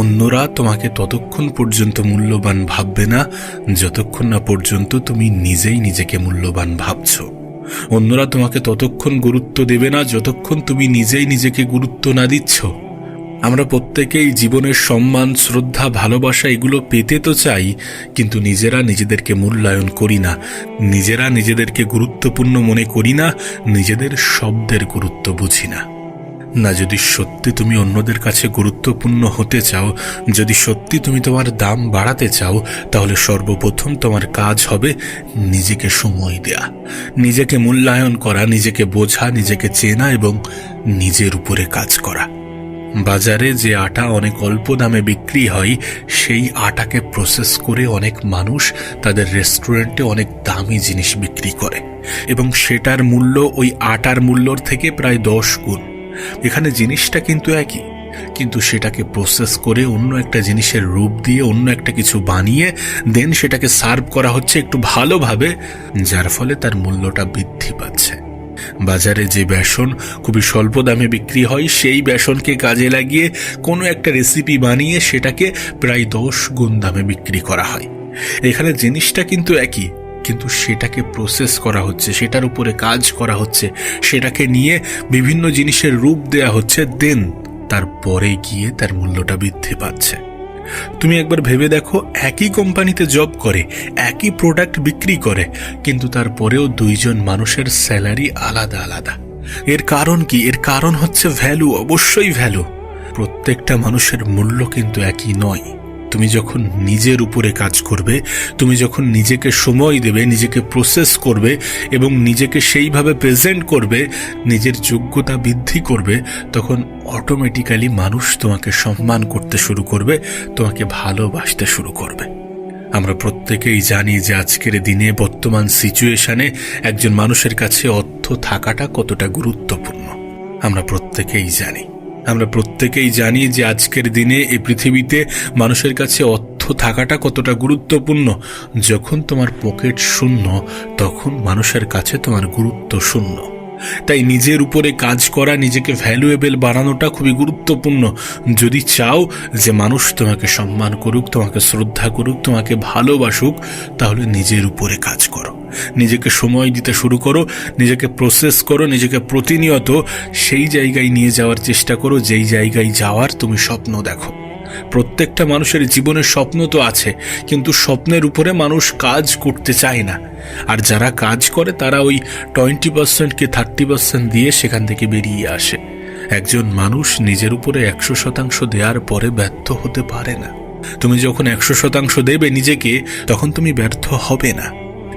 অন্যরা তোমাকে ততক্ষণ পর্যন্ত মূল্যবান ভাববে না যতক্ষণ না পর্যন্ত তুমি নিজেই নিজেকে মূল্যবান ভাবছো। অন্যরা তোমাকে ততক্ষণ গুরুত্ব দেবে না যতক্ষণ তুমি নিজেই নিজেকে গুরুত্ব না দিচ্ছ। আমরা প্রত্যেকেই জীবনের সম্মান, শ্রদ্ধা, ভালোবাসা এগুলো পেতে তো চাই, কিন্তু নিজেরা নিজেদেরকে মূল্যায়ন করি না, নিজেরা নিজেদেরকে গুরুত্বপূর্ণ মনে করি না, নিজেদের শব্দের গুরুত্ব বুঝি না। যদি সত্যি তুমি অন্যদের কাছে গুরুত্বপূর্ণ হতে চাও, যদি সত্যি তুমি তোমার দাম বাড়াতে চাও, তাহলে সর্বপ্রথম তোমার কাজ হবে নিজেকে সময় দেয়া, নিজেকে মূল্যায়ন করা, নিজেকে বোঝা, নিজেকে চেনা এবং নিজের উপরে কাজ করা। বাজারে যে আটা অনেক অল্প দামে বিক্রি হয়, সেই আটাকে প্রসেস করে অনেক মানুষ তাদের রেস্টুরেন্টে অনেক দামি জিনিস বিক্রি করে এবং সেটার মূল্য ওই আটার মূল্যর থেকে প্রায় 10 গুণ। এখানে জিনিসটা কিন্তু একই, কিন্তু সেটাকে প্রসেস করে অন্য একটা জিনিসের রূপ দিয়ে অন্য একটা কিছু বানিয়ে দেন সেটাকে সার্ভ করা হচ্ছে একটু ভালোভাবে, যার ফলে তার মূল্যটা বৃদ্ধি পাচ্ছে। বাজারে যে বেসন খুবই স্বল্প দামে বিক্রি হয়, সেই বেসনকে কাজে লাগিয়ে কোনো একটা রেসিপি বানিয়ে সেটাকে প্রায় 10 গুণ দামে বিক্রি করা হয়। এখানে জিনিসটা কিন্তু একই, কিন্তু সেটাকে প্রসেস করা হচ্ছে, সেটার উপরে কাজ করা হচ্ছে, সেটাকে নিয়ে বিভিন্ন জিনিসের রূপ দেয়া হচ্ছে, দেন তারপরে গিয়ে তার মূল্যটা বৃদ্ধি পাচ্ছে। তুমি একবার ভেবে দেখো, একই কোম্পানিতে জব করে, একই প্রোডাক্ট বিক্রি করে, কিন্তু তারপরেও 2 জন মানুষের স্যালারি আলাদা আলাদা। এর কারণ কি? এর কারণ হচ্ছে ভ্যালু, অবশ্যই ভ্যালু। প্রত্যেকটা মানুষের মূল্য কিন্তু একই নয়। তুমি যখন নিজের উপরে কাজ করবে, তুমি যখন নিজেকে সময় দেবে, নিজেকে প্রসেস করবে এবং নিজেকে সেইভাবে প্রেজেন্ট করবে, নিজের যোগ্যতা বৃদ্ধি করবে, তখন অটোমেটিক্যালি মানুষ তোমাকে সম্মান করতে শুরু করবে, তোমাকে ভালোবাসতে শুরু করবে। আমরা প্রত্যেকেই জানি যে আজকের দিনে বর্তমান সিচুয়েশনে একজন মানুষের কাছে অর্থ থাকাটা কতটা গুরুত্বপূর্ণ। আমরা প্রত্যেকেই জানি যে আজকের দিনে এই পৃথিবীতে মানুষের কাছে অর্থ থাকাটা কতটা গুরুত্বপূর্ণ। যখন তোমার পকেট শূন্য, তখন মানুষের কাছে তোমার গুরুত্ব শূন্য। তাই নিজের উপরে কাজ করা, নিজেকে ভ্যালুয়েবল বানানোটা খুবই গুরুত্বপূর্ণ। যদি চাও যে মানুষ তোমাকে সম্মান করুক, তোমাকে শ্রদ্ধা করুক, তোমাকে ভালোবাসুক, তাহলে নিজের উপরে কাজ করো, নিজেকে সময় দিতে শুরু করো, নিজেকে প্রসেস করো, নিজেকে প্রতিনিয়ত সেই জায়গায় নিয়ে যাওয়ার চেষ্টা করো যেই জায়গায় যাওয়ার তুমি স্বপ্ন দেখো। প্রত্যেকটা মানুষের জীবনে স্বপ্ন তো আছে, কিন্তু স্বপ্নের উপরে মানুষ কাজ করতে চায় না। আর যারা কাজ করে তারা ওই 20% কি 30% দিয়ে সেখান থেকে বেরিয়ে আসে। একজন মানুষ নিজের উপরে 100% দেওয়ার পরে ব্যর্থ হতে পারে না। তুমি যখন 100% দেবে নিজেকে, তখন তুমি ব্যর্থ হবে না।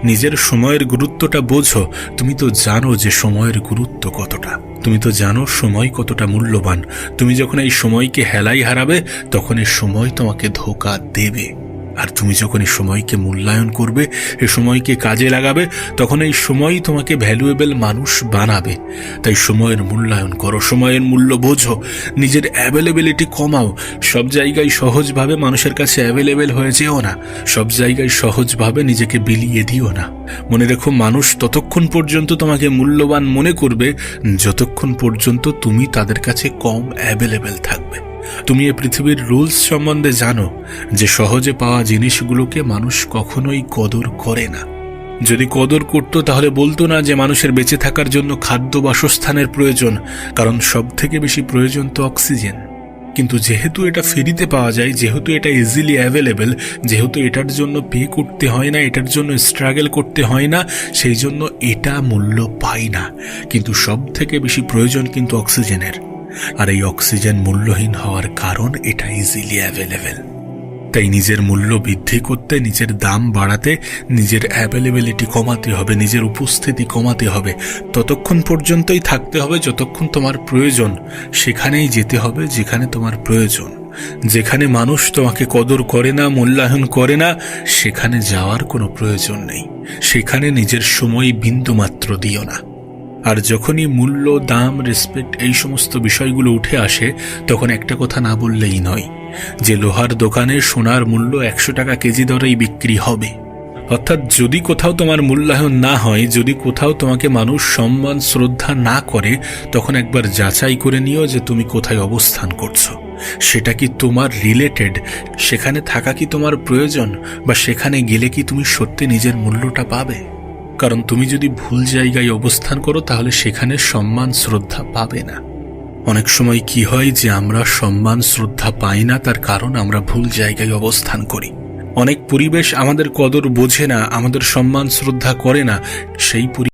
নিজের সময়ের গুরুত্বটা বোঝো। তুমি তো জানো যে সময়ের গুরুত্ব কতটা, তুমি তো জানো সময় কতটা মূল্যবান। তুমি যখন এই সময়কে হেলাই হারাবে, তখন এই সময় তোমাকে ধোঁকা দেবে। আর তুমি যখন এই সময়কে মূল্যায়ন করবে, এই সময়কে কাজে লাগাবে, তখন এই সময়ই তোমাকে ভ্যালুয়েবল মানুষ বানাবে। তাই সময়ের মূল্যায়ন করো, সময়ের মূল্য বোঝো, নিজের অ্যাভেলেবিলিটি কমাও। সব জায়গায় সহজভাবে মানুষের কাছে অ্যাভেলেবেল হয়ে যেও না, সব জায়গায় সহজভাবে নিজেকে বিলিয়ে দিও না। মনে রেখো, মানুষ ততক্ষণ পর্যন্ত তোমাকে মূল্যবান মনে করবে যতক্ষণ পর্যন্ত তুমি তাদের কাছে কম অ্যাভেলেবেল থাকবে। তুমি এই পৃথিবীর রুলস সম্বন্ধে জানো যে সহজে পাওয়া জিনিসগুলোকে মানুষ কখনোই কদর করে না। যদি কদর করত তাহলে বলতো না যে মানুষের বেঁচে থাকার জন্য খাদ্য, বাসস্থানের প্রয়োজন, কারণ সব থেকে বেশি প্রয়োজন তো অক্সিজেন। কিন্তু যেহেতু এটা ফ্রিতে পাওয়া যায়, যেহেতু এটা ইজিলি অ্যাভেলেবেল, যেহেতু এটার জন্য পে করতে হয় না, এটার জন্য স্ট্রাগল করতে হয় না, সেই জন্য এটা মূল্য পায় না। কিন্তু সব থেকে বেশি প্রয়োজন কিন্তু অক্সিজেনের। আর এই অক্সিজেন মূল্যহীন হওয়ার কারণ এটা ইজিলি অ্যাভেলেবেল। তাই নিজের মূল্য বৃদ্ধি করতে, নিজের দাম বাড়াতে, নিজের অ্যাভেলেবিলিটি কমাতে হবে, নিজের উপস্থিতি কমাতে হবে। ততক্ষণ পর্যন্তই থাকতে হবে যতক্ষণ তোমার প্রয়োজন। সেখানেই যেতে হবে যেখানে তোমার প্রয়োজন। যেখানে মানুষ তোমাকে কদর করে না, মূল্যায়ন করে না, সেখানে যাওয়ার কোনো প্রয়োজন নেই। সেখানে নিজের সময় বিন্দুমাত্র দিও না। আর যখনই মূল্য, দাম, রেসপেক্ট এই সমস্ত বিষয়গুলো উঠে আসে, তখন একটা কথা না বললেই নয় যে লোহার দোকানে সোনার মূল্য 100 টাকা কেজি দরেই বিক্রি হবে। অর্থাৎ যদি কোথাও তোমার মূল্যায়ন না হয়, যদি কোথাও তোমাকে মানুষ সম্মান, শ্রদ্ধা না করে, তখন একবার যাচাই করে নিও যে তুমি কোথায় অবস্থান করছো। সেটা কি তোমার রিলেটেড? সেখানে থাকা কি তোমার প্রয়োজন? বা সেখানে গেলে কি তুমি সত্যি নিজের মূল্যটা পাবে? কারণ তুমি যদি ভুল জায়গায় অবস্থান করো তাহলে সেখানে সম্মান শ্রদ্ধা পাবে না। অনেক সময় কি হয় যে আমরা সম্মান শ্রদ্ধা পাই না, তার কারণ আমরা ভুল জায়গায় অবস্থান করি। অনেক পরিবেশ আমাদের কদর বোঝে না, আমাদের সম্মান শ্রদ্ধা করে না। সেই